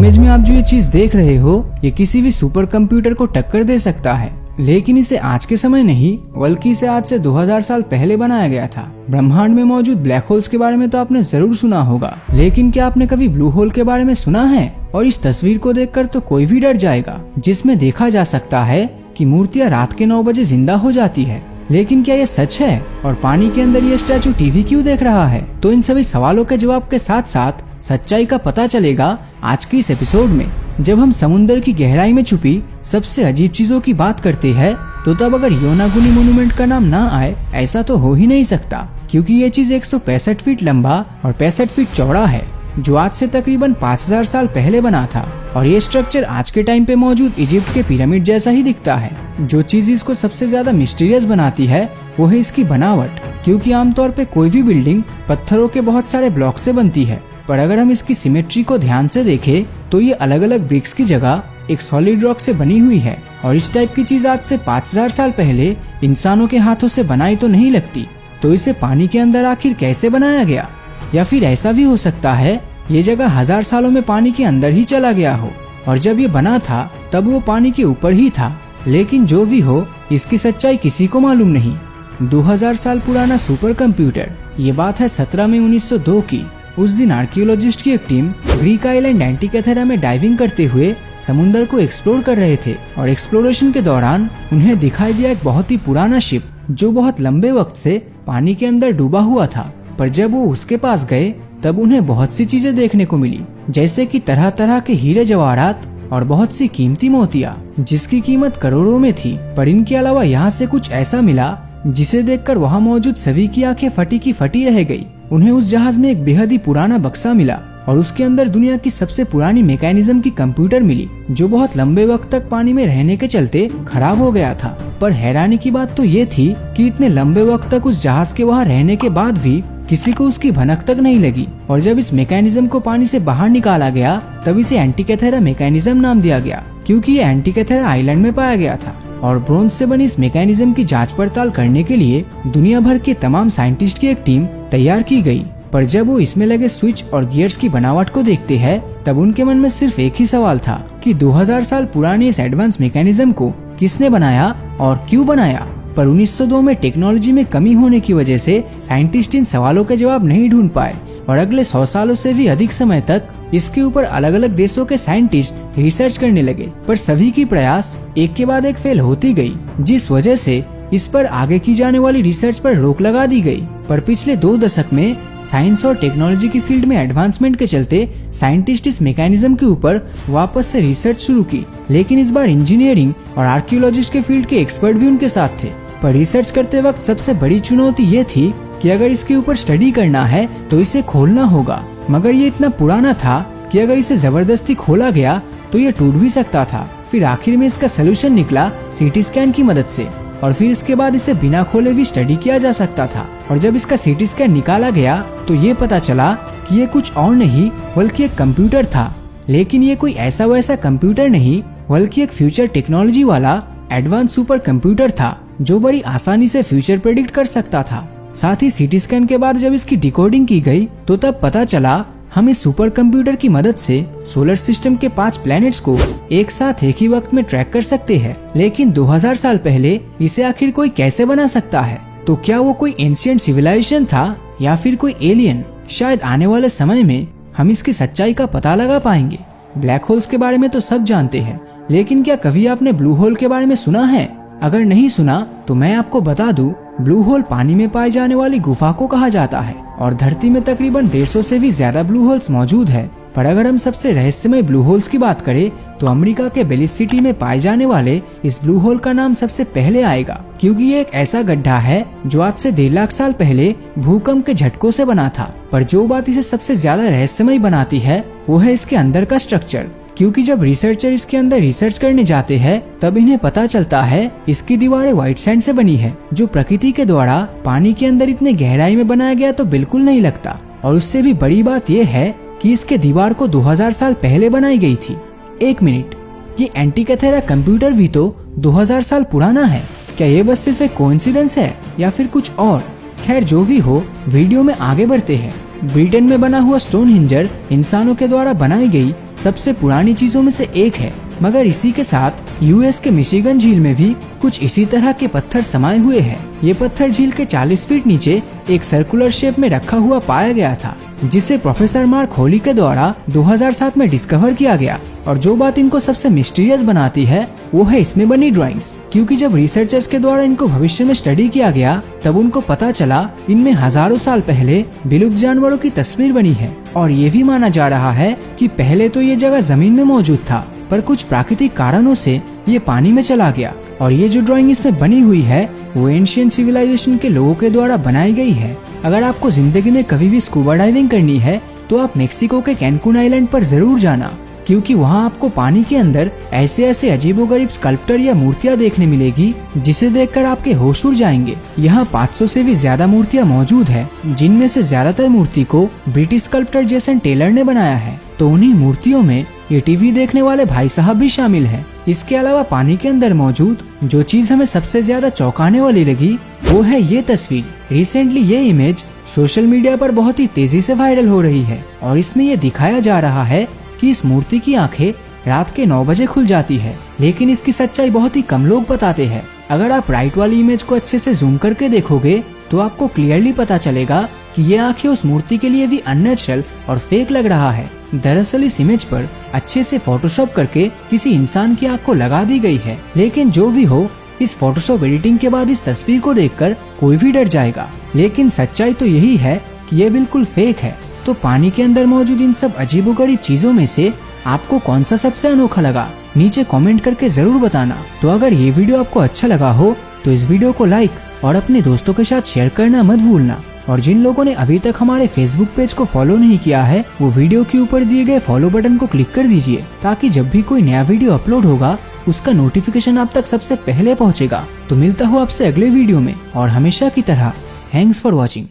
Image में आप जो ये चीज देख रहे हो ये किसी भी सुपर कंप्यूटर को टक्कर दे सकता है, लेकिन इसे आज के समय नहीं बल्कि इसे आज से 2000 साल पहले बनाया गया था। ब्रह्मांड में मौजूद ब्लैक होल्स के बारे में तो आपने जरूर सुना होगा, लेकिन क्या आपने कभी ब्लू होल के बारे में सुना है? और इस तस्वीर को देखकर तो कोई भी डर जाएगा, जिसमें देखा जा सकता है कि मूर्तियां रात के 9 बजे जिंदा हो जाती है। लेकिन क्या ये सच है? और पानी के अंदर ये स्टैचू टीवी क्यों देख रहा है? तो इन सभी सवालों के जवाब के साथ साथ सच्चाई का पता चलेगा आज की इस एपिसोड में। जब हम समुद्र की गहराई में छुपी सबसे अजीब चीजों की बात करते हैं, तो तब अगर योनागुनी मोन्यूमेंट का नाम ना आए ऐसा तो हो ही नहीं सकता, क्योंकि ये चीज 165 फीट लंबा और 65 फीट चौड़ा है, जो आज से तकरीबन 5000 साल पहले बना था। और ये स्ट्रक्चर आज के टाइम पे मौजूद इजिप्ट के पिरामिड जैसा ही दिखता है। जो चीज इसको सबसे ज्यादा मिस्टीरियस बनाती है वो है इसकी बनावट, क्योंकि आमतौर पे कोई भी बिल्डिंग पत्थरों के बहुत सारे ब्लॉक से बनती है, पर अगर हम इसकी सिमेट्री को ध्यान से देखें तो ये अलग अलग ब्रिक्स की जगह एक सॉलिड रॉक से बनी हुई है। और इस टाइप की चीज आज से 5000 साल पहले इंसानों के हाथों से बनाई तो नहीं लगती, तो इसे पानी के अंदर आखिर कैसे बनाया गया? या फिर ऐसा भी हो सकता है ये जगह 1000 सालों में पानी के अंदर ही चला गया हो, और जब ये बना था तब वो पानी के ऊपर ही था। लेकिन जो भी हो, इसकी सच्चाई किसी को मालूम नहीं। 2000 साल पुराना सुपर कंप्यूटर, ये बात है 17 मई 1902 की। उस दिन आर्कियोलॉजिस्ट की एक टीम ग्रीक आइलैंड एंटिकैथेरा में डाइविंग करते हुए समुद्र को एक्सप्लोर कर रहे थे, और एक्सप्लोरेशन के दौरान उन्हें दिखाई दिया एक बहुत ही पुराना शिप, जो बहुत लंबे वक्त से पानी के अंदर डूबा हुआ था। पर जब वो उसके पास गए तब उन्हें बहुत सी चीजें देखने को मिली, जैसे कि तरह तरह के हीरे जवाहरात और बहुत सी कीमती मोतियां, जिसकी कीमत करोड़ों में थी। पर इनके अलावा यहाँ से कुछ ऐसा मिला जिसे देखकर वहाँ मौजूद सभी की आंखें फटी की फटी रह गई। उन्हें उस जहाज में एक बेहद ही पुराना बक्सा मिला, और उसके अंदर दुनिया की सबसे पुरानी मैकेनिज्म की कंप्यूटर मिली, जो बहुत लंबे वक्त तक पानी में रहने के चलते खराब हो गया था। पर हैरानी की बात तो ये थी कि इतने लंबे वक्त तक उस जहाज के वहाँ रहने के बाद भी किसी को उसकी भनक तक नहीं लगी। और जब इस मैकेनिज्म को पानी से बाहर निकाला गया तब इसे एंटिकैथेरा मैकेनिज्म नाम दिया गया, क्योंकि ये एंटिकैथेरा आइलैंड में पाया गया था। और ब्रोंज से बनी इस मैकेनिज्म की जांच पड़ताल करने के लिए दुनिया भर के तमाम साइंटिस्ट की एक टीम तैयार की गई। पर जब वो इसमें लगे स्विच और गियर्स की बनावट को देखते हैं तब उनके मन में सिर्फ एक ही सवाल था कि 2000 साल पुराने इस एडवांस मैकेनिज्म को किसने बनाया और क्यों बनाया। पर 1902 में टेक्नोलॉजी में कमी होने की वजह से साइंटिस्ट इन सवालों के जवाब नहीं ढूंढ पाए, और अगले 100 सालों से भी अधिक समय तक इसके ऊपर अलग अलग देशों के साइंटिस्ट रिसर्च करने लगे। पर सभी की प्रयास एक के बाद एक फेल होती गई, जिस वजह से इस पर आगे की जाने वाली रिसर्च पर रोक लगा दी गई। पर पिछले 2 दशक में साइंस और टेक्नोलॉजी की फील्ड में एडवांसमेंट के चलते साइंटिस्ट इस मैकेनिज्म के ऊपर वापस से रिसर्च शुरू की, लेकिन इस बार इंजीनियरिंग और आर्कियोलॉजिस्ट के फील्ड के एक्सपर्ट भी उनके साथ थे। पर रिसर्च करते वक्त सबसे बड़ी चुनौती ये थी कि अगर इसके ऊपर स्टडी करना है तो इसे खोलना होगा, मगर ये इतना पुराना था कि अगर इसे जबरदस्ती खोला गया तो ये टूट भी सकता था। फिर आखिर में इसका सोल्यूशन निकला सीटी स्कैन की मदद से, और फिर इसके बाद इसे बिना खोले भी स्टडी किया जा सकता था। और जब इसका सीटी स्कैन निकाला गया तो ये पता चला कि ये कुछ और नहीं बल्कि एक कंप्यूटर था। लेकिन ये कोई ऐसा वैसा कंप्यूटर नहीं, बल्कि एक फ्यूचर टेक्नोलॉजी वाला एडवांस सुपर कंप्यूटर था, जो बड़ी आसानी से फ्यूचर प्रेडिक्ट कर सकता था। साथ ही सीटी स्कैन के बाद जब इसकी डिकोडिंग की गई तो तब पता चला हम इस सुपर कंप्यूटर की मदद से सोलर सिस्टम के 5 प्लैनेट्स को एक साथ एक ही वक्त में ट्रैक कर सकते हैं। लेकिन 2000 साल पहले इसे आखिर कोई कैसे बना सकता है? तो क्या वो कोई एंशिएंट सिविलाइजेशन था या फिर कोई एलियन? शायद आने वाले समय में हम इसकी सच्चाई का पता लगा पाएंगे। ब्लैक होल्स के बारे में तो सब जानते हैं, लेकिन क्या कभी आपने ब्लू होल के बारे में सुना है? अगर नहीं सुना तो मैं आपको बता दूं, ब्लू होल पानी में पाए जाने वाली गुफा को कहा जाता है, और धरती में तकरीबन 150 से भी ज्यादा ब्लू होल्स मौजूद है। पर अगर हम सबसे रहस्यमय ब्लू होल्स की बात करें तो अमेरिका के बेलिस सिटी में पाए जाने वाले इस ब्लू होल का नाम सबसे पहले आएगा, क्योंकि ये एक ऐसा गड्ढा है जो आज से 1.5 लाख साल पहले भूकंप के झटकों से बना था। पर जो बात इसे सबसे ज्यादा रहस्यमय बनाती है वो है इसके अंदर का स्ट्रक्चर, क्योंकि जब रिसर्चर इसके अंदर रिसर्च करने जाते हैं तब इन्हें पता चलता है इसकी दीवारें व्हाइट सैंड से बनी है, जो प्रकृति के द्वारा पानी के अंदर इतने गहराई में बनाया गया तो बिल्कुल नहीं लगता। और उससे भी बड़ी बात यह है कि इसके दीवार को 2000 साल पहले बनाई गई थी। 1 मिनट, ये एंटिकैथेरा कंप्यूटर भी तो 2000 साल पुराना है। क्या ये बस सिर्फ एक कोइंसिडेंस है या फिर कुछ और? खैर जो भी हो, वीडियो में आगे बढ़ते हैं। ब्रिटेन में बना हुआ स्टोनहेंजर इंसानों के द्वारा बनाई गई सबसे पुरानी चीजों में से एक है, मगर इसी के साथ यूएस के मिशिगन झील में भी कुछ इसी तरह के पत्थर समाये हुए हैं। ये पत्थर झील के 40 फीट नीचे एक सर्कुलर शेप में रखा हुआ पाया गया था, जिसे प्रोफेसर मार्क होली के द्वारा 2007 में डिस्कवर किया गया। और जो बात इनको सबसे मिस्टीरियस बनाती है वो है इसमें बनी ड्राइंग्स, क्योंकि जब रिसर्चर्स के द्वारा इनको भविष्य में स्टडी किया गया तब उनको पता चला इनमें हजारों साल पहले विलुप्त जानवरों की तस्वीर बनी है। और ये भी माना जा रहा है कि पहले तो ये जगह जमीन में मौजूद था, पर कुछ प्राकृतिक कारणों से ये पानी में चला गया। और ये जो ड्राइंग इसमें बनी हुई है वो एंशिएंट सिविलाइजेशन के लोगों के द्वारा बनाई गई है। अगर आपको जिंदगी में कभी भी स्कूबा डाइविंग करनी है तो आप मेक्सिको के कैनकुन आइलैंड पर जरूर जाना, क्योंकि वहाँ आपको पानी के अंदर ऐसे ऐसे अजीबोगरीब स्कल्प्टर या मूर्तियाँ देखने मिलेगी जिसे देखकर आपके होश उड़ जाएंगे। यहाँ 500 से भी ज्यादा मूर्तियाँ मौजूद है, जिनमें से ज्यादातर मूर्ति को ब्रिटिश स्कल्प्टर जेसन टेलर ने बनाया है। तो उन्हीं मूर्तियों में ये टीवी देखने वाले भाई साहब भी शामिल हैं। इसके अलावा पानी के अंदर मौजूद जो चीज हमें सबसे ज्यादा चौंकाने वाली लगी वो है ये तस्वीर। रिसेंटली ये इमेज सोशल मीडिया पर बहुत ही तेजी से वायरल हो रही है और इसमें ये दिखाया जा रहा है कि इस मूर्ति की आंखें रात के 9 बजे खुल जाती है, लेकिन इसकी सच्चाई बहुत ही कम लोग बताते हैं। अगर आप राइट वाली इमेज को अच्छे से जूम करके देखोगे तो आपको क्लियरली पता चलेगा कि ये आंखें उस मूर्ति के लिए भी अननेचुरल और फेक लग रहा है। दरअसल इस इमेज पर अच्छे से फोटोशॉप करके किसी इंसान की आंख को लगा दी गई है, लेकिन जो भी हो इस फोटोशॉप एडिटिंग के बाद इस तस्वीर को देखकर कोई भी डर जाएगा। लेकिन सच्चाई तो यही है कि ये बिल्कुल फेक है। तो पानी के अंदर मौजूद इन सब अजीबोगरीब चीजों में से आपको कौन सा सबसे अनोखा लगा, नीचे कमेंट करके जरूर बताना। तो अगर ये वीडियो आपको अच्छा लगा हो तो इस वीडियो को लाइक और अपने दोस्तों के साथ शेयर करना मत भूलना। और जिन लोगों ने अभी तक हमारे फेसबुक पेज को फॉलो नहीं किया है वो वीडियो के ऊपर दिए गए फॉलो बटन को क्लिक कर दीजिए, ताकि जब भी कोई नया वीडियो अपलोड होगा उसका नोटिफिकेशन आप तक सबसे पहले पहुंचेगा। तो मिलता हूँ आपसे अगले वीडियो में, और हमेशा की तरह थैंक्स फॉर वॉचिंग।